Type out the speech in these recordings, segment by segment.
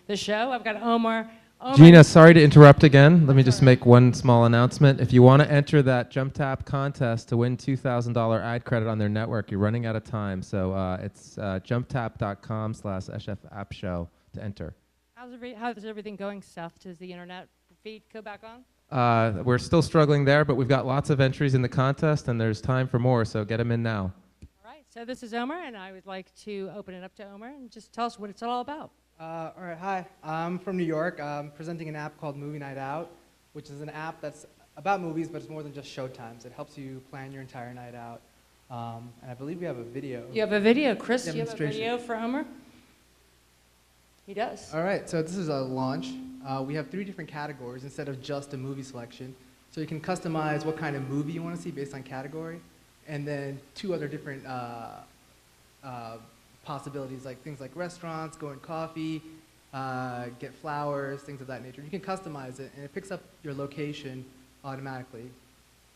the show. I've got Omer. Gina, sorry to interrupt again. Let me just make one small announcement. If you want to enter that Jump Tap contest to win $2,000 ad credit on their network, you're running out of time. So it's jumptap.com/SFAppShow to enter. How's everything going, Seth? Does the internet feed go back on? We're still struggling there, but we've got lots of entries in the contest, and there's time for more, so get them in now. All right, so this is Omer, and I would like to open it up to Omer and just tell us what it's all about. All right, hi. I'm from New York. I'm presenting an app called Movie Night Out, which is an app that's about movies, but it's more than just showtimes. It helps you plan your entire night out. And I believe we have a video. You have a video. Chris, do you have a video for Omer? He does. All right, so this is a launch. We have 3 different categories instead of just a movie selection. So you can customize what kind of movie you want to see based on category, and then 2 other different possibilities, like things like restaurants, go and coffee, get flowers, things of that nature. You can customize it, and it picks up your location automatically.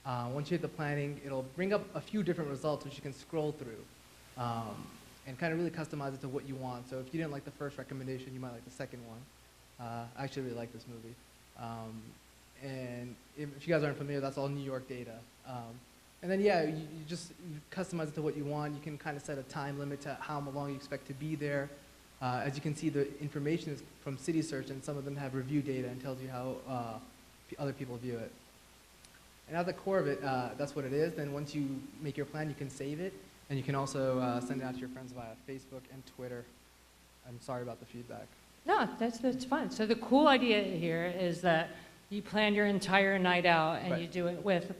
Once you hit the planning, it'll bring up a few different results which you can scroll through and kind of really customize it to what you want. So if you didn't like the first recommendation, you might like the second one. I actually really like this movie. And if you guys aren't familiar, that's all New York data. And then, yeah, you just customize it to what you want. You can kind of set a time limit to how long you expect to be there. As you can see, the information is from City Search, and some of them have review data and tells you how other people view it. And at the core of it, that's what it is. Then once you make your plan, you can save it, and you can also send it out to your friends via Facebook and Twitter. I'm sorry about the feedback. No, that's fine. So the cool idea here is that you plan your entire night out, and you do it with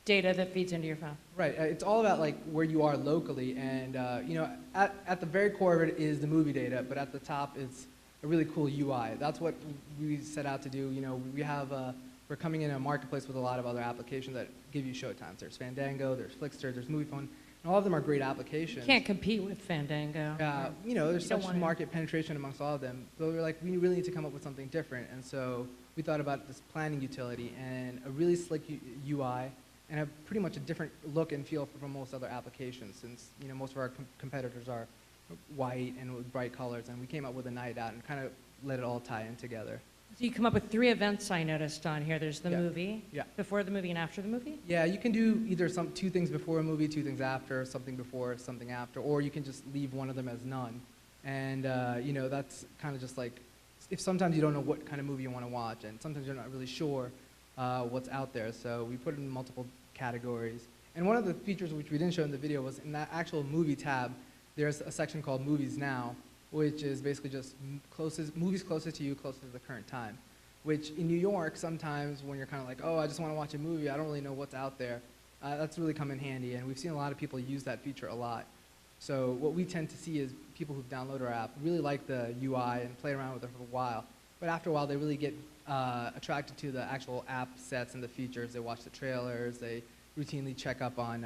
data that feeds into your phone. Right. It's all about like where you are locally, and you know, at the very core of it is the movie data, but at the top is a really cool UI. That's what we set out to do. You know, we're coming in a marketplace with a lot of other applications that give you showtimes. There's Fandango, there's Flickster, there's MoviePhone, and all of them are great applications. You can't compete with Fandango. You know, there's such market penetration amongst all of them. So we're like, we really need to come up with something different, and so we thought about this planning utility and a really slick UI. And have pretty much a different look and feel from most other applications, since you know most of our competitors are white and with bright colors, and we came up with a night out and kind of let it all tie in together. So you come up with 3 events I noticed on here. There's the movie, before the movie, and after the movie? Yeah, you can do either 2 things before a movie, 2 things after, something before, something after, or you can just leave one of them as none. And you know, that's kind of just like, if sometimes you don't know what kind of movie you want to watch, and sometimes you're not really sure what's out there, so we put it in multiple categories. And one of the features which we didn't show in the video was in that actual movie tab, there's a section called Movies Now, which is basically just movies closest to you, closest to the current time. Which in New York, sometimes when you're kind of like, oh, I just want to watch a movie, I don't really know what's out there, that's really come in handy, and we've seen a lot of people use that feature a lot. So what we tend to see is people who've downloaded our app really like the UI and play around with it for a while, but after a while they really get attracted to the actual app sets and the features. They watch the trailers, they routinely check up on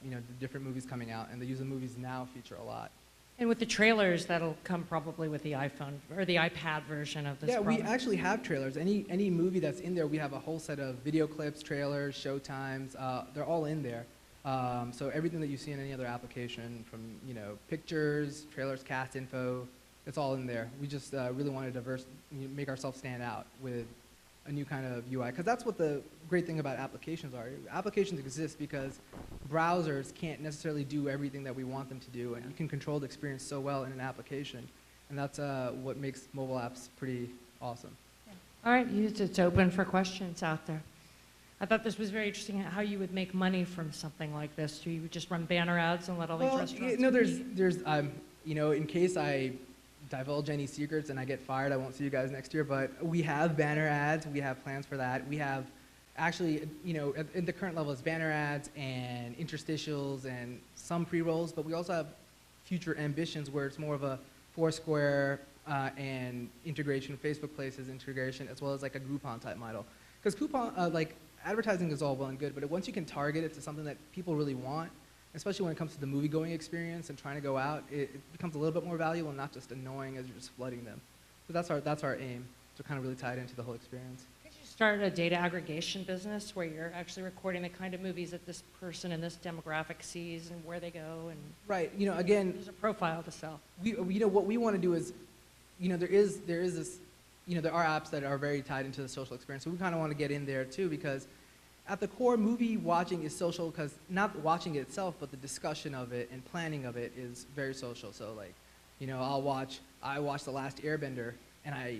you know, the different movies coming out, and they use the Movies Now feature a lot. And with the trailers, that'll come probably with the iPhone or the iPad version of this product. We actually have trailers. Any movie that's in there, we have a whole set of video clips, trailers, showtimes. They're all in there. So everything that you see in any other application, from you know, pictures, trailers, cast info, it's all in there. We just really want to make ourselves stand out with a new kind of UI, because that's what the great thing about applications are. Applications exist because browsers can't necessarily do everything that we want them to do, and you can control the experience so well in an application, and that's what makes mobile apps pretty awesome. All right, it's open for questions out there. I thought this was very interesting how you would make money from something like this. Do you just run banner ads and let all these restaurants? No, there's you know, in case I divulge any secrets and I get fired, I won't see you guys next year, but we have banner ads, we have plans for that. We have actually, you know, at the current level, it's banner ads and interstitials and some pre-rolls, but we also have future ambitions where it's more of a Foursquare and integration, Facebook Places integration, as well as like a Groupon type model. Because coupon, like advertising is all well and good, but once you can target it to something that people really want, especially when it comes to the movie-going experience and trying to go out, it becomes a little bit more valuable and not just annoying as you're just flooding them. So that's our aim, to kind of really tie it into the whole experience. Could you start a data aggregation business where you're actually recording the kind of movies that this person in this demographic sees and where they go? And right. You know, again, there's a profile to sell. You know, what we want to do is there is this, there are apps that are very tied into the social experience. So we kind of want to get in there too, because at the core, movie watching is social, because not watching it itself, but the discussion of it and planning of it is very social. So like, I watched The Last Airbender, and I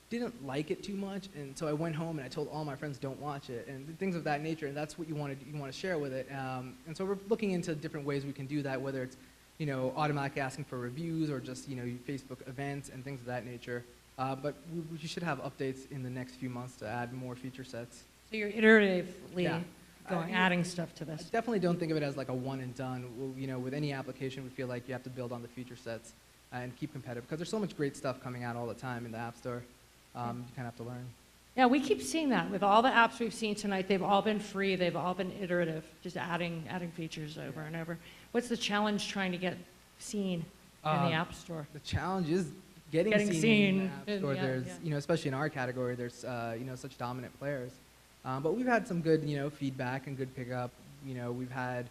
didn't like it too much, and so I went home and I told all my friends don't watch it, and things of that nature, and that's what you want to share with it. And so we're looking into different ways we can do that, whether it's automatically asking for reviews or just Facebook events and things of that nature. But we should have updates in the next few months to add more feature sets. So you're iteratively Yeah. adding stuff to I this. definitely don't think of it as like a one and done. With any application, we feel like you have to build on the feature sets and keep competitive, because there's so much great stuff coming out all the time in the App Store. You kind of have to learn. Yeah, we keep seeing that with all the apps we've seen tonight. They've all been free. They've all been iterative, just adding features over and over. What's the challenge trying to get seen in the App Store? The challenge is getting seen in the App Store. Yeah, There's, especially in our category, there's, such dominant players. But we've had some good, feedback and good pickup. We've had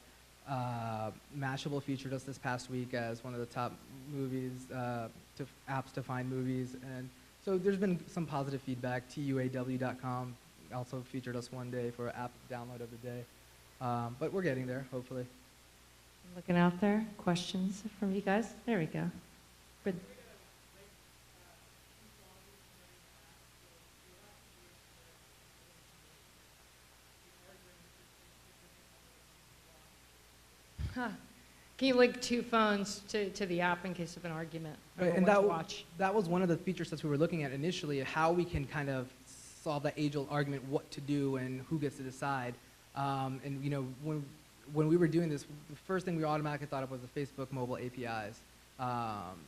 Mashable featured us this past week as one of the top movies, apps to find movies. And so there's been some positive feedback. TUAW.com also featured us one day for app download of the day. But we're getting there, hopefully. Looking out there, questions from you guys? There we go. Good. Huh. Can you link two phones to the app in case of an argument? Right, Or and what to watch? that was one of the feature sets we were looking at initially, how we can kind of solve that age-old argument, what to do and who gets to decide. When we were doing this, the first thing we automatically thought of was the Facebook mobile APIs,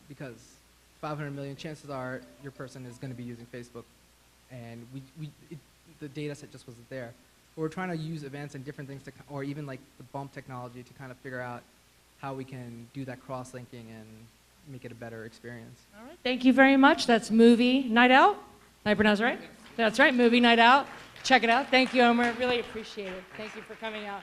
because 500 million, chances are your person is going to be using Facebook, and the data set just wasn't there. But we're trying to use events and different things, or even like the bump technology, to kind of figure out how we can do that cross-linking and make it a better experience. All right. Thank you very much. That's Movie Night Out. Did I pronounce it right? That's right, Movie Night Out. Check it out. Thank you, Omer. Really appreciate it. Thank you for coming out.